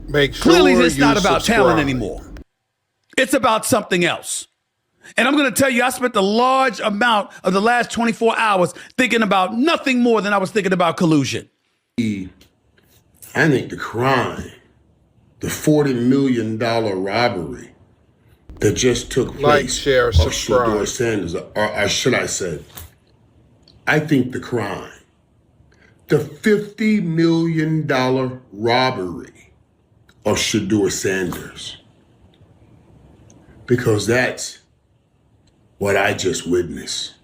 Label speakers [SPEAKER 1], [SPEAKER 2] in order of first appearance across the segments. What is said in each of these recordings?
[SPEAKER 1] Make sure
[SPEAKER 2] Clearly, it's
[SPEAKER 1] you
[SPEAKER 2] not about talent
[SPEAKER 1] subscribe.
[SPEAKER 2] anymore. It's about something else. And I'm going to tell you, I spent a large amount of the last 24 hours thinking about nothing more than I was thinking about collusion.
[SPEAKER 3] I think the crime, the $40 million robbery that just took place
[SPEAKER 1] Like, share,
[SPEAKER 3] of
[SPEAKER 1] subscribe.
[SPEAKER 3] Shedeur Sanders, or should I say, I think the crime, the $50 million robbery of Shedeur Sanders, because that's what I just witnessed.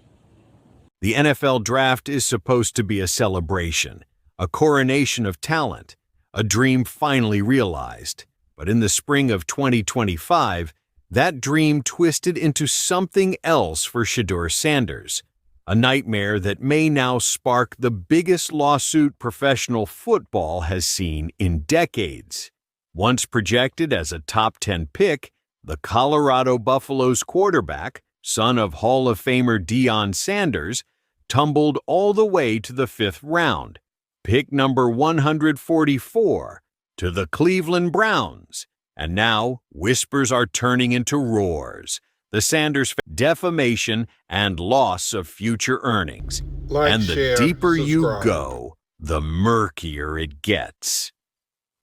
[SPEAKER 4] The NFL draft is supposed to be a celebration, a coronation of talent, a dream finally realized. But in the spring of 2025, that dream twisted into something else for Shedeur Sanders, a nightmare that may now spark the biggest lawsuit professional football has seen in decades. Once projected as a top 10 pick, the Colorado Buffaloes quarterback, son of Hall of Famer Deion Sanders, tumbled all the way to the 5th round, pick number 144, to the Cleveland Browns. And now, whispers are turning into roars. The Sanders defamation and loss of future earnings.
[SPEAKER 1] Like,
[SPEAKER 4] And the
[SPEAKER 1] share,
[SPEAKER 4] deeper you
[SPEAKER 1] subscribe.
[SPEAKER 4] go, the murkier it gets.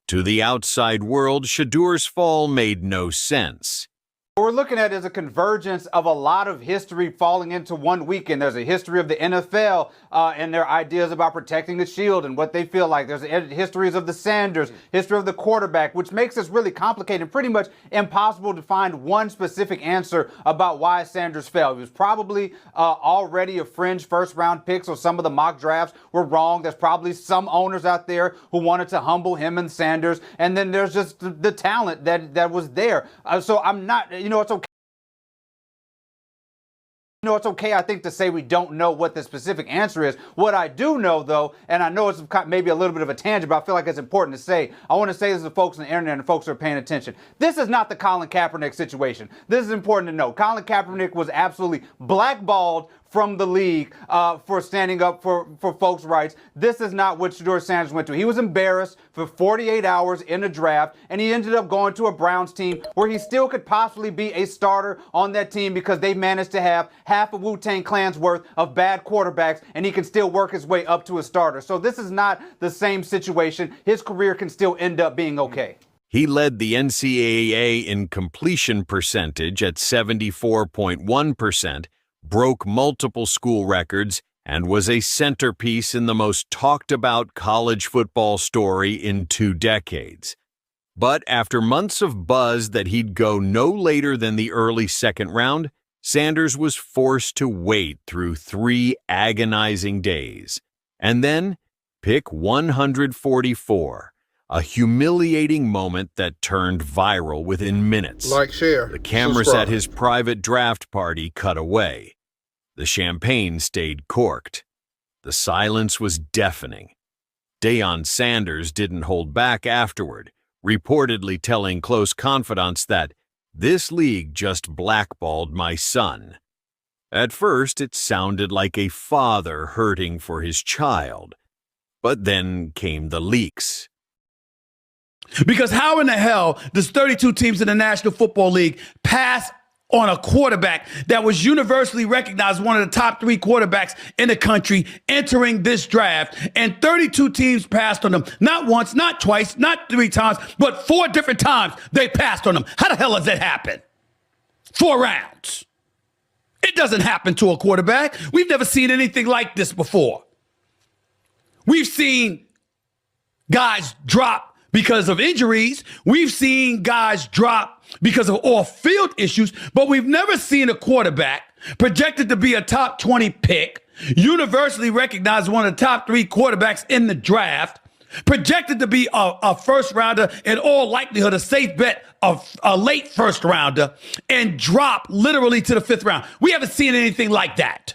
[SPEAKER 4] To the outside world, Shedeur's fall made no sense.
[SPEAKER 5] What we're looking at is a convergence of a lot of history falling into one weekend. There's a history of the NFL and their ideas about protecting the shield and what they feel like. There's histories of the Sanders, history of the quarterback, which makes this really complicated and pretty much impossible to find one specific answer about why Sanders fell. He was probably already a fringe first-round pick, so some of the mock drafts were wrong. There's probably some owners out there who wanted to humble him and Sanders, and then there's just the talent that was there. So I'm not, it's okay. It's okay, I think, to say we don't know what the specific answer is. What I do know, though, and I know it's maybe a little bit of a tangent, but I feel like it's important to say. I want to say this to folks on the internet and folks who are paying attention. This is not the Colin Kaepernick situation. This is important to know. Colin Kaepernick was absolutely blackballed from the league for standing up for folks' rights. This is not what Shedeur Sanders went to. He was embarrassed for 48 hours in a draft, and he ended up going to a Browns team where he still could possibly be a starter on that team because they managed to have half of Wu-Tang Clan's worth of bad quarterbacks, and he can still work his way up to a starter. So this is not the same situation. His career can still end up being okay.
[SPEAKER 4] He led the NCAA in completion percentage at 74.1%, broke multiple school records, and was a centerpiece in the most talked about college football story in 2 decades. But after months of buzz that he'd go no later than the early 2nd round, Sanders was forced to wait through 3 agonizing days. And then, pick 144, a humiliating moment that turned viral within minutes.
[SPEAKER 1] Like, share,
[SPEAKER 4] The cameras
[SPEAKER 1] subscribe.
[SPEAKER 4] at his private draft party cut away. The champagne stayed corked. The silence was deafening. Deion Sanders didn't hold back afterward, reportedly telling close confidants that this league just blackballed my son. At first, it sounded like a father hurting for his child. But then came the leaks.
[SPEAKER 2] Because how in the hell does 32 teams in the National Football League pass on a quarterback that was universally recognized one of the top 3 quarterbacks in the country entering this draft, and 32 teams passed on them? Not once, not twice, not 3 times, but 4 different times they passed on them. How the hell does that happen? 4 rounds. It doesn't happen to a quarterback. We've never seen anything like this before. We've seen guys drop because of injuries. We've seen guys drop because of off-field issues, but we've never seen a quarterback projected to be a top 20 pick, universally recognized one of the top 3 quarterbacks in the draft, projected to be a first rounder, in all likelihood a safe bet of a late first rounder, and drop literally to the 5th round. We haven't seen anything like that.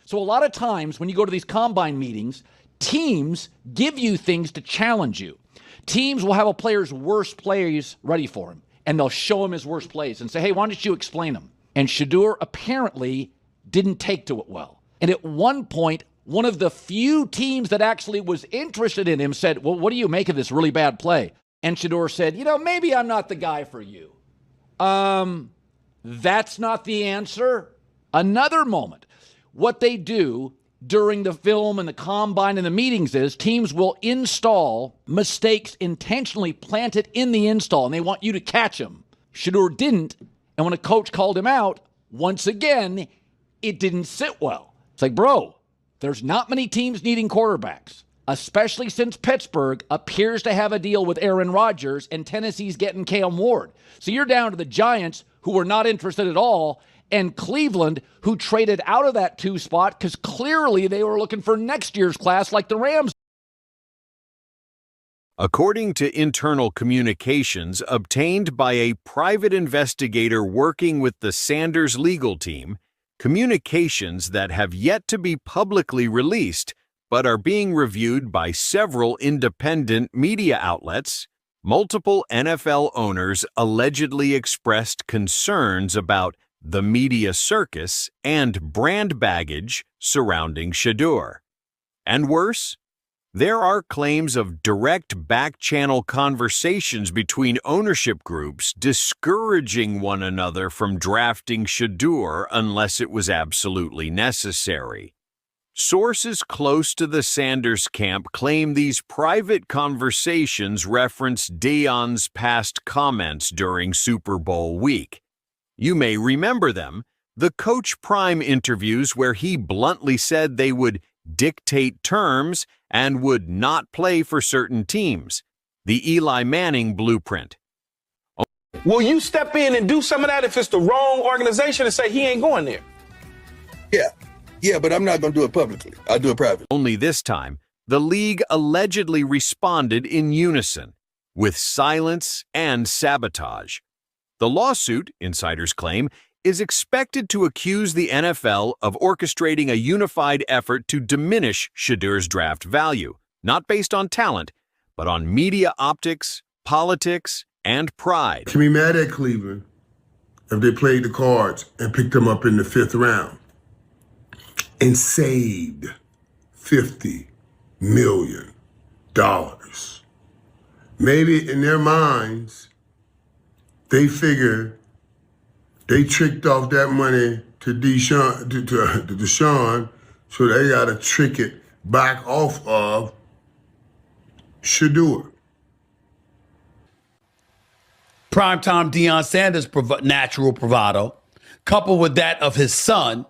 [SPEAKER 6] So a lot of times when you go to these combine meetings, teams give you things to challenge you. Teams will have a player's worst plays ready for him, and they'll show him his worst plays and say, hey, why don't you explain them? And Shedeur apparently didn't take to it well. And at one point, one of the few teams that actually was interested in him said, well, what do you make of this really bad play? And Shedeur said, maybe I'm not the guy for you. That's not the answer. Another moment. What they do during the film and the combine and the meetings is teams will install mistakes intentionally planted in the install, and they want you to catch them. Shedeur didn't, and when a coach called him out, once again, it didn't sit well. It's like, bro, there's not many teams needing quarterbacks, especially since Pittsburgh appears to have a deal with Aaron Rodgers and Tennessee's getting Cam Ward. So you're down to the Giants, who were not interested at all, and Cleveland, who traded out of that 2 spot because clearly they were looking for next year's class like the Rams.
[SPEAKER 4] According to internal communications obtained by a private investigator working with the Sanders legal team, communications that have yet to be publicly released but are being reviewed by several independent media outlets, multiple NFL owners allegedly expressed concerns about the media circus and brand baggage surrounding Shedeur. And worse, there are claims of direct back-channel conversations between ownership groups discouraging one another from drafting Shedeur unless it was absolutely necessary. Sources close to the Sanders camp claim these private conversations reference Deion's past comments during Super Bowl week. You may remember them, the Coach Prime interviews where he bluntly said they would dictate terms and would not play for certain teams. The Eli Manning blueprint.
[SPEAKER 1] Will you step in and do some of that if it's the wrong organization and say he ain't going there?
[SPEAKER 7] Yeah, but I'm not going to do it publicly. I'll do it privately.
[SPEAKER 4] Only this time, the league allegedly responded in unison, with silence and sabotage. The lawsuit, insiders claim, is expected to accuse the NFL of orchestrating a unified effort to diminish Shedeur's draft value, not based on talent, but on media optics, politics, and pride.
[SPEAKER 3] Can be mad at Cleveland if they played the cards and picked them up in the 5th round and saved $50 million. Maybe in their minds, they figure they tricked off that money to Deshaun, so they got to trick it back off of Shedeur.
[SPEAKER 2] Primetime Deion Sanders' natural bravado, coupled with that of his son.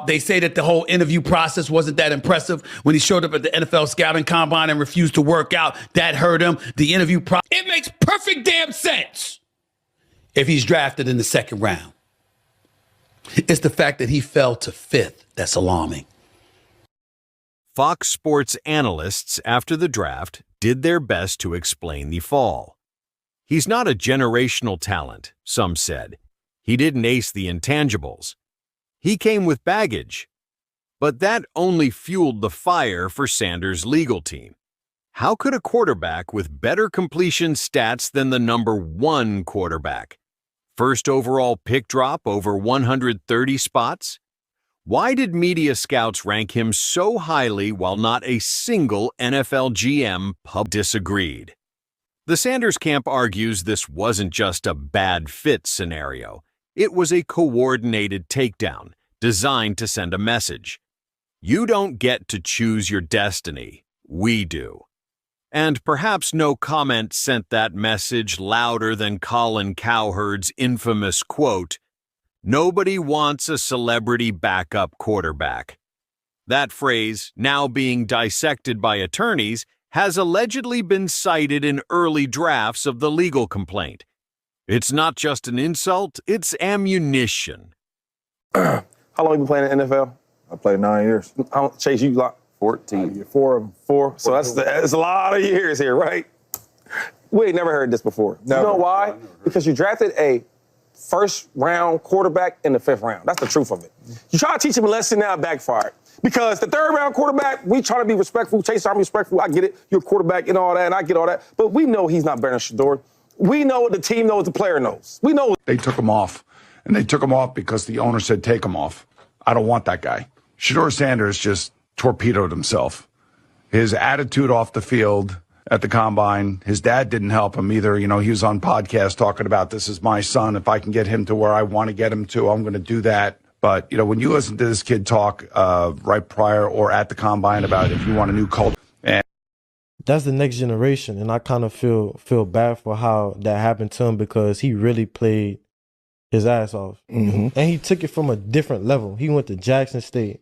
[SPEAKER 2] They say that the whole interview process wasn't that impressive when he showed up at the NFL scouting combine and refused to work out. That hurt him. The interview process. It makes perfect damn sense if he's drafted in the 2nd round. It's the fact that he fell to 5th that's alarming.
[SPEAKER 4] Fox Sports analysts after the draft did their best to explain the fall. He's not a generational talent, some said. He didn't ace the intangibles. He came with baggage. But that only fueled the fire for Sanders' legal team. How could a quarterback with better completion stats than the number 1 quarterback? First overall pick drop over 130 spots? Why did media scouts rank him so highly while not a single NFL GM disagreed? The Sanders camp argues this wasn't just a bad fit scenario. It was a coordinated takedown designed to send a message. You don't get to choose your destiny. We do. And perhaps no comment sent that message louder than Colin Cowherd's infamous quote, "Nobody wants a celebrity backup quarterback." That phrase, now being dissected by attorneys, has allegedly been cited in early drafts of the legal complaint. It's not just an insult, it's ammunition.
[SPEAKER 1] How long you been playing in the NFL?
[SPEAKER 8] I played 9 years.
[SPEAKER 1] Chase, you like
[SPEAKER 8] 14.
[SPEAKER 1] 4 of them. 4. So that's a lot of years here, right? We ain't never heard this before.
[SPEAKER 8] Never.
[SPEAKER 1] You know why? Because you drafted a first-round quarterback in the 5th round. That's the truth of it. You try to teach him a lesson, now it backfired. Because the 3rd-round quarterback, we try to be respectful. Chase, I'm respectful. I get it. You're a quarterback and all that, and I get all that. But we know he's not better than Shedeur. We know what the team knows, the player knows. We know.
[SPEAKER 9] They took him off, and they took him off because the owner said, take him off. I don't want that guy. Shedeur Sanders just torpedoed himself. His attitude off the field at the combine. His dad didn't help him either. You know, he was on podcasts talking about, this is my son. If I can get him to where I want to get him to, I'm going to do that. But, you know, when you listen to this kid talk right prior or at the combine about if you want a new culture.
[SPEAKER 10] That's the next generation. And I kind of feel bad for how that happened to him because he really played his ass off. And he took it from a different level. He went to Jackson State.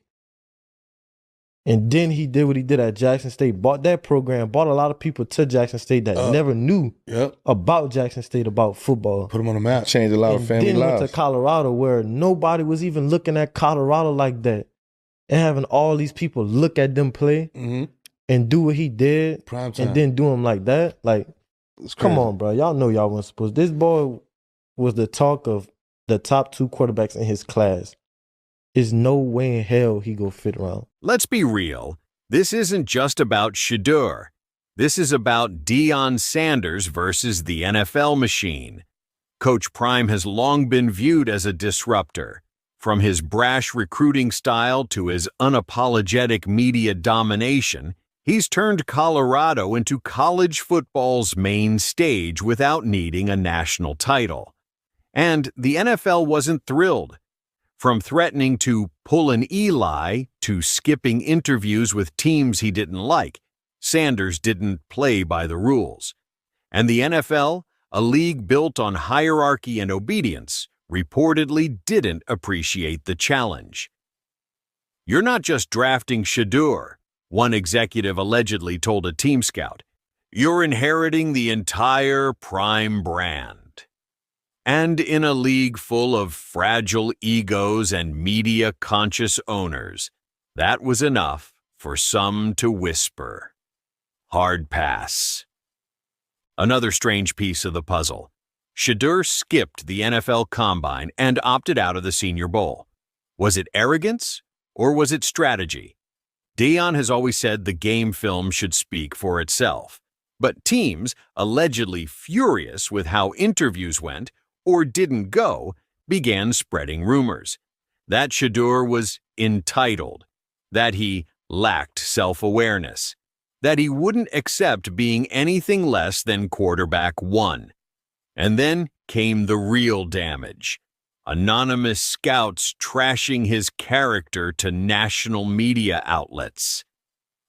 [SPEAKER 10] And then he did what he did at Jackson State, bought that program, brought a lot of people to Jackson State that never knew about Jackson State, about football.
[SPEAKER 8] Put him on the map. Changed a lot of family
[SPEAKER 10] lives. Then went to Colorado where nobody was even looking at Colorado like that. And having all these people look at them play and do what he did and then do him like that. Like, come on, bro. Y'all know y'all weren't supposed. This boy was the talk of the top 2 quarterbacks in his class. There's no way in hell he go fit around.
[SPEAKER 4] Let's be real. This isn't just about Shedeur. This is about Deion Sanders versus the NFL machine. Coach Prime has long been viewed as a disruptor. From his brash recruiting style to his unapologetic media domination, he's turned Colorado into college football's main stage without needing a national title. And the NFL wasn't thrilled. From threatening to pull an Eli to skipping interviews with teams he didn't like, Sanders didn't play by the rules. And the NFL, a league built on hierarchy and obedience, reportedly didn't appreciate the challenge. "You're not just drafting Shedeur," one executive allegedly told a team scout. "You're inheriting the entire Prime brand." And in a league full of fragile egos and media-conscious owners, that was enough for some to whisper, "Hard pass." Another strange piece of the puzzle. Shedeur skipped the NFL Combine and opted out of the Senior Bowl. Was it arrogance or was it strategy? Deion has always said the game film should speak for itself. But teams, allegedly furious with how interviews went, or didn't go, began spreading rumors. That Shedeur was entitled, that he lacked self-awareness, that he wouldn't accept being anything less than quarterback 1. And then came the real damage. Anonymous scouts trashing his character to national media outlets.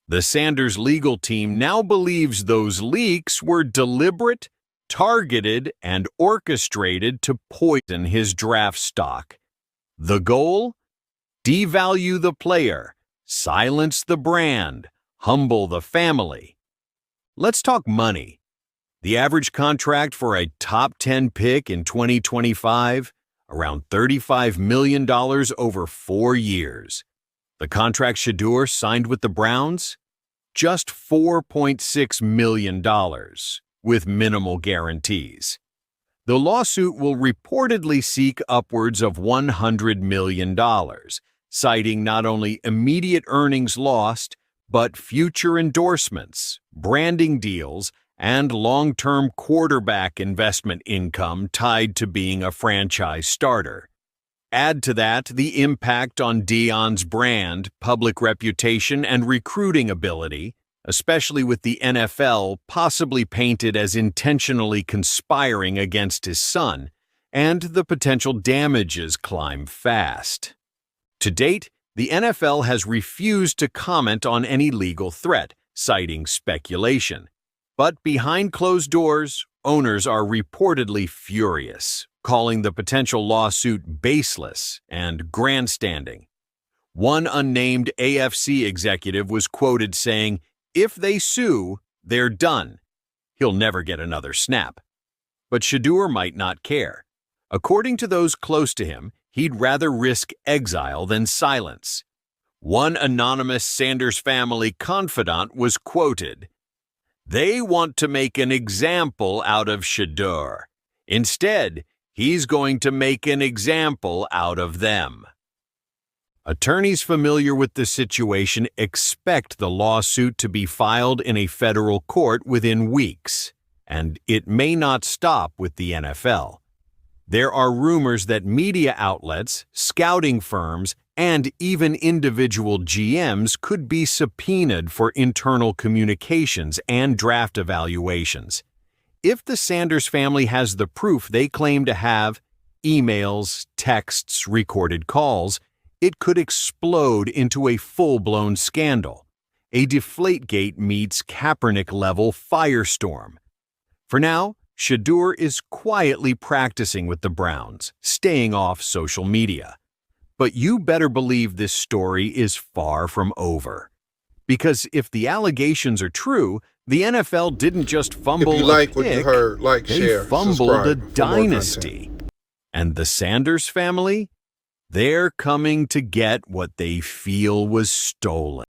[SPEAKER 4] The Sanders legal team now believes those leaks were deliberate, targeted, and orchestrated to poison his draft stock. The goal? Devalue the player, silence the brand, humble the family. Let's talk money. The average contract for a top 10 pick in 2025, around $35 million over 4 years. The contract Shedeur signed with the Browns? Just $4.6 million. With minimal guarantees. The lawsuit will reportedly seek upwards of $100 million, citing not only immediate earnings lost, but future endorsements, branding deals, and long-term quarterback investment income tied to being a franchise starter. Add to that the impact on Deion's brand, public reputation, and recruiting ability, especially with the NFL possibly painted as intentionally conspiring against his son, and the potential damages climb fast. To date, the NFL has refused to comment on any legal threat, citing speculation. But behind closed doors, owners are reportedly furious, calling the potential lawsuit baseless and grandstanding. One unnamed AFC executive was quoted saying, "If they sue, they're done. He'll never get another snap." But Shedeur might not care. According to those close to him, he'd rather risk exile than silence. One anonymous Sanders family confidant was quoted, "They want to make an example out of Shedeur. Instead, he's going to make an example out of them." Attorneys familiar with the situation expect the lawsuit to be filed in a federal court within weeks, and it may not stop with the NFL. There are rumors that media outlets, scouting firms, And even individual GMs could be subpoenaed for internal communications and draft evaluations. If the Sanders family has the proof they claim to have, emails, texts, recorded calls, it could explode into a full-blown scandal. A Deflategate meets Kaepernick-level firestorm. For now, Shedeur is quietly practicing with the Browns, staying off social media. But you better believe this story is far from over. Because if the allegations are true, the NFL didn't just fumble
[SPEAKER 11] If you like
[SPEAKER 4] a
[SPEAKER 11] what you
[SPEAKER 4] pick,
[SPEAKER 11] heard, like,
[SPEAKER 4] they
[SPEAKER 11] share,
[SPEAKER 4] fumbled
[SPEAKER 11] subscribe
[SPEAKER 4] a
[SPEAKER 11] for more content.
[SPEAKER 4] dynasty. And the Sanders family? They're coming to get what they feel was stolen.